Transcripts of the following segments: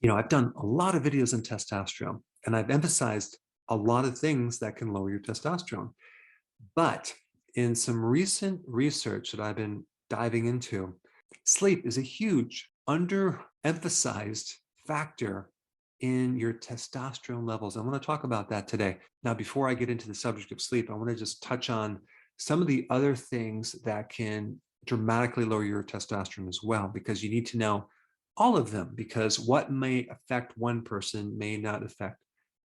I've done a lot of videos on testosterone, and I've emphasized a lot of things that can lower your testosterone. But in some recent research that I've been diving into, sleep is a huge underemphasized factor in your testosterone levels. I want to talk about that today. Now, before I get into the subject of sleep, I want to just touch on some of the other things that can dramatically lower your testosterone as well, because you need to know all of them, because what may affect one person may not affect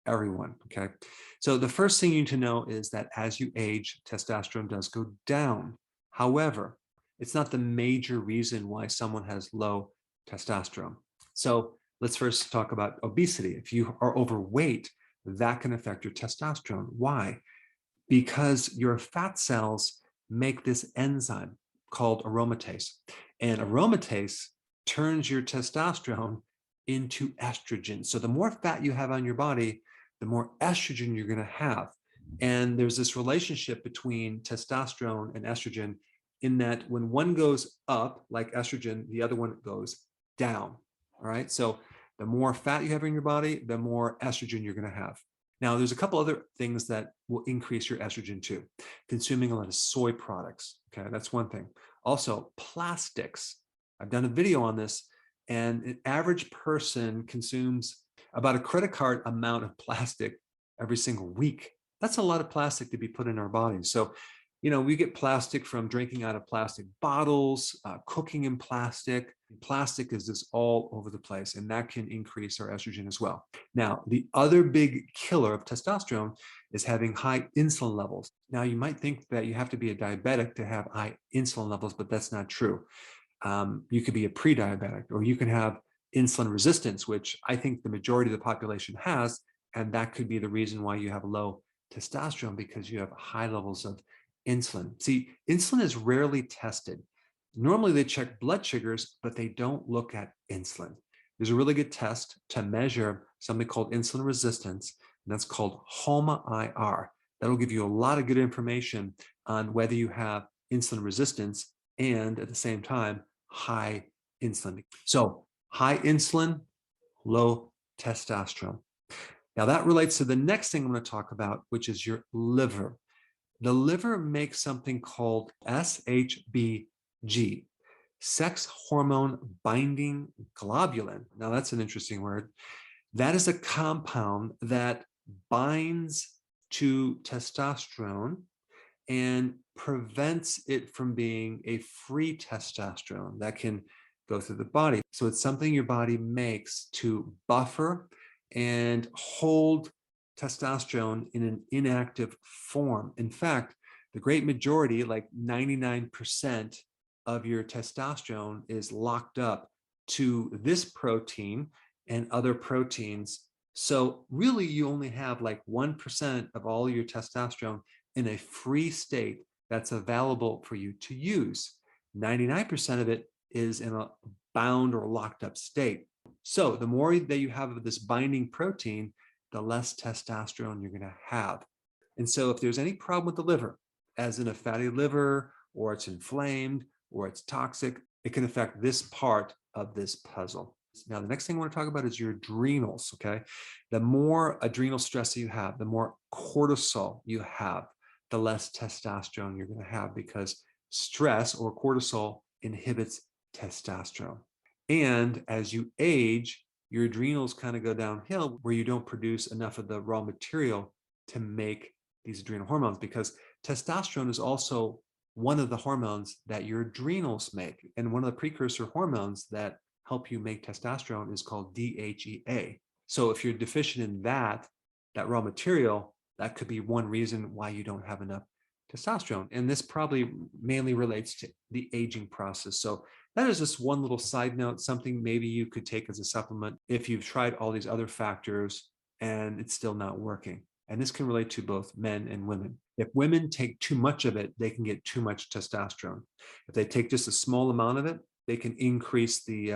everyone. Okay. So the first thing you need to know is that as you age, testosterone does go down. However, it's not the major reason why someone has low testosterone. So let's first talk about obesity. If you are overweight, that can affect your testosterone. Why? Because your fat cells make this enzyme called aromatase. And aromatase turns your testosterone into estrogen. So the more fat you have on your body, the more estrogen you're going to have. And there's this relationship between testosterone and estrogen in that when one goes up, like estrogen, the other one goes down. All right. So the more fat you have in your body, the more estrogen you're going to have. Now, there's a couple other things that will increase your estrogen too. Consuming a lot of soy products. Okay, that's one thing. Also, plastics. I've done a video on this, and an average person consumes about a credit card amount of plastic every single week. That's a lot of plastic to be put in our bodies. So, we get plastic from drinking out of plastic bottles, cooking in plastic. Plastic is just all over the place, and that can increase our estrogen as well. Now, the other big killer of testosterone is having high insulin levels. Now, you might think that you have to be a diabetic to have high insulin levels, but that's not true. You could be a pre-diabetic, or you can have insulin resistance, which I think the majority of the population has, and that could be the reason why you have low testosterone, because you have high levels of insulin. See, insulin is rarely tested. Normally they check blood sugars, but they don't look at insulin. There's a really good test to measure something called insulin resistance, and that's called HOMA-IR. That'll give you a lot of good information on whether you have insulin resistance and at the same time, high insulin. So high insulin, low testosterone. Now that relates to the next thing I'm going to talk about, which is your liver. The liver makes something called SHBG, sex hormone binding globulin. Now that's an interesting word. That is a compound that binds to testosterone and prevents it from being a free testosterone that can go through the body. So it's something your body makes to buffer and hold testosterone in an inactive form. In fact, the great majority, like 99% of your testosterone, is locked up to this protein and other proteins. So really, you only have like 1% of all your testosterone in a free state that's available for you to use. 99% of it is in a bound or locked up state. So the more that you have of this binding protein, the less testosterone you're going to have. And so if there's any problem with the liver, as in a fatty liver, or it's inflamed, or it's toxic, it can affect this part of this puzzle. Now, the next thing I want to talk about is your adrenals, okay? The more adrenal stress you have, the more cortisol you have, the less testosterone you're going to have, because stress or cortisol inhibits testosterone. And as you age, your adrenals kind of go downhill, where you don't produce enough of the raw material to make these adrenal hormones, because testosterone is also one of the hormones that your adrenals make. And one of the precursor hormones that help you make testosterone is called DHEA. So if you're deficient in that raw material, that could be one reason why you don't have enough testosterone. And this probably mainly relates to the aging process. So that is just one little side note, something maybe you could take as a supplement if you've tried all these other factors and it's still not working. And this can relate to both men and women. If women take too much of it, they can get too much testosterone. If they take just a small amount of it, they can increase the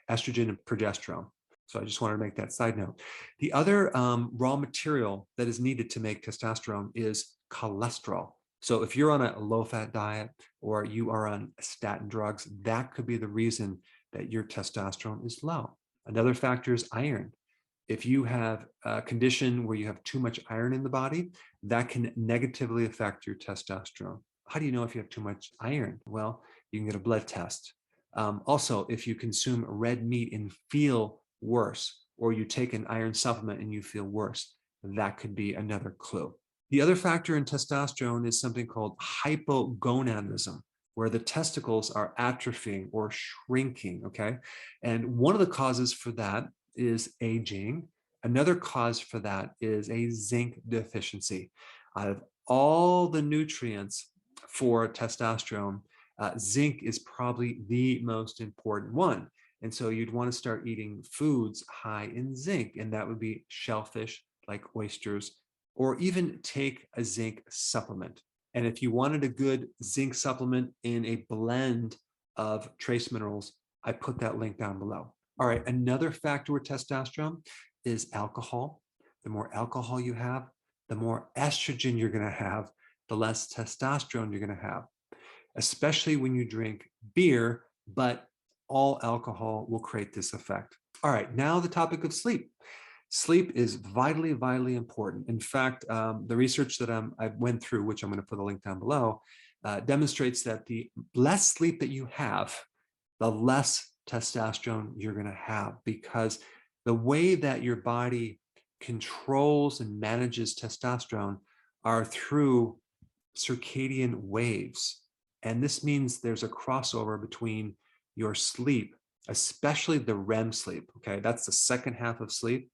estrogen and progesterone. So I just wanted to make that side note. The other raw material that is needed to make testosterone is cholesterol. So if you're on a low-fat diet or you are on statin drugs, that could be the reason that your testosterone is low. Another factor is iron. If you have a condition where you have too much iron in the body, that can negatively affect your testosterone. How do you know if you have too much iron? Well, you can get a blood test. Also, if you consume red meat and feel worse, or you take an iron supplement and you feel worse, that could be another clue. The other factor in testosterone is something called hypogonadism, where the testicles are atrophying or shrinking, okay? And one of the causes for that is aging. Another cause for that is a zinc deficiency. Out of all the nutrients for testosterone, zinc is probably the most important one. And so you'd want to start eating foods high in zinc, and that would be shellfish like oysters, or even take a zinc supplement. And if you wanted a good zinc supplement in a blend of trace minerals, I put that link down below. All right, another factor with testosterone is alcohol. The more alcohol you have, the more estrogen you're going to have, the less testosterone you're going to have, especially when you drink beer, but all alcohol will create this effect. All right, now the topic of sleep. Sleep is vitally, vitally important. In fact, the research that I went through, which I'm going to put a link down below, demonstrates that the less sleep that you have, the less testosterone you're going to have, because the way that your body controls and manages testosterone are through circadian waves. And this means there's a crossover between your sleep, especially the REM sleep. Okay, that's the second half of sleep,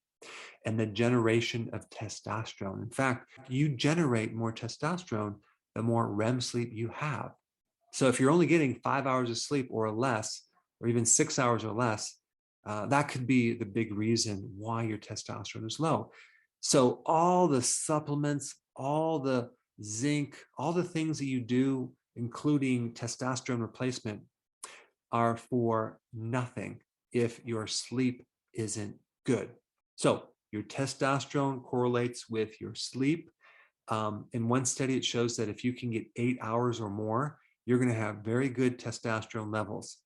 and the generation of testosterone. In fact, you generate more testosterone the more REM sleep you have. So if you're only getting 5 hours of sleep or less, or even 6 hours or less, that could be the big reason why your testosterone is low. So all the supplements, all the zinc, all the things that you do, including testosterone replacement, are for nothing if your sleep isn't good. So your testosterone correlates with your sleep. In one study, it shows that if you can get 8 hours or more, you're going to have very good testosterone levels.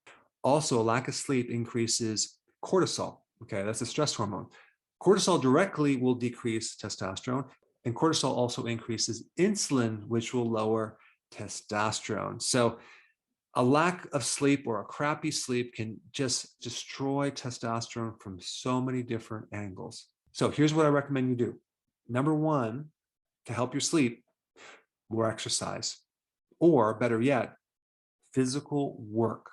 Also, a lack of sleep increases cortisol. Okay, that's a stress hormone. Cortisol directly will decrease testosterone, and cortisol also increases insulin, which will lower testosterone. So a lack of sleep or a crappy sleep can just destroy testosterone from so many different angles. So here's what I recommend you do. Number one, to help your sleep, more exercise, or better yet, physical work.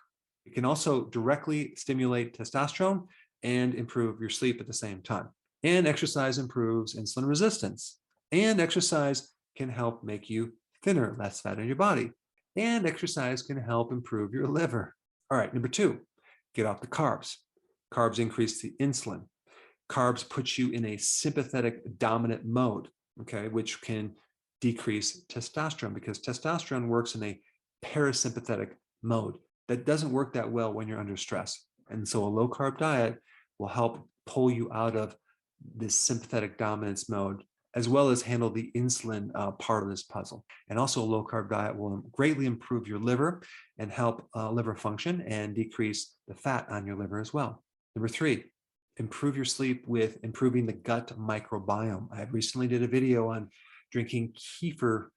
It can also directly stimulate testosterone and improve your sleep at the same time. And exercise improves insulin resistance. And exercise can help make you thinner, less fat in your body. And exercise can help improve your liver. All right, number two, get off the carbs. Carbs increase the insulin. Carbs put you in a sympathetic dominant mode, okay, which can decrease testosterone, because testosterone works in a parasympathetic mode that doesn't work that well when you're under stress. And so a low carb diet will help pull you out of this sympathetic dominance mode, as well as handle the insulin part of this puzzle. And also a low carb diet will greatly improve your liver and help liver function and decrease the fat on your liver as well. Number three, improve your sleep with improving the gut microbiome. I recently did a video on drinking kefir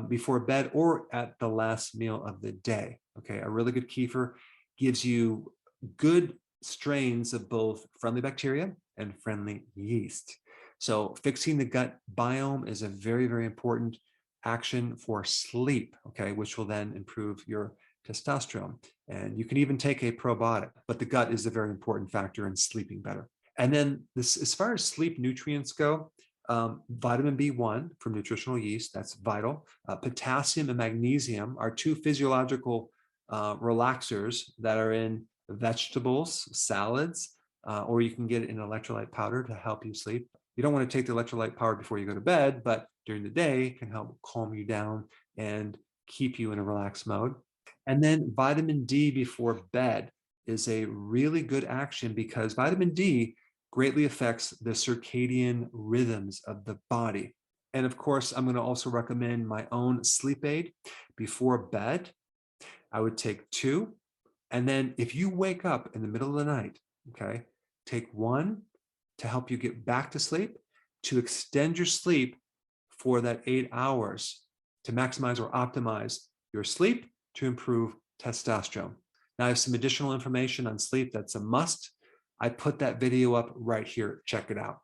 before bed or at the last meal of the day. Okay, a really good kefir gives you good strains of both friendly bacteria and friendly yeast. So fixing the gut biome is a very, very important action for sleep, okay, which will then improve your testosterone. And you can even take a probiotic, but the gut is a very important factor in sleeping better. And then this, as far as sleep nutrients go, vitamin B1 from nutritional yeast, that's vital. Potassium and magnesium are two physiological relaxers that are in vegetables, salads, or you can get it in electrolyte powder to help you sleep. You don't want to take the electrolyte powder before you go to bed, but during the day it can help calm you down and keep you in a relaxed mode. And then vitamin D before bed is a really good action, because vitamin D greatly affects the circadian rhythms of the body. And of course, I'm going to also recommend my own sleep aid before bed. I would take 2. And then if you wake up in the middle of the night, okay, Take one to help you get back to sleep, to extend your sleep for that 8 hours, to maximize or optimize your sleep, to improve testosterone. Now I have some additional information on sleep that's a must. I put that video up right here. Check it out.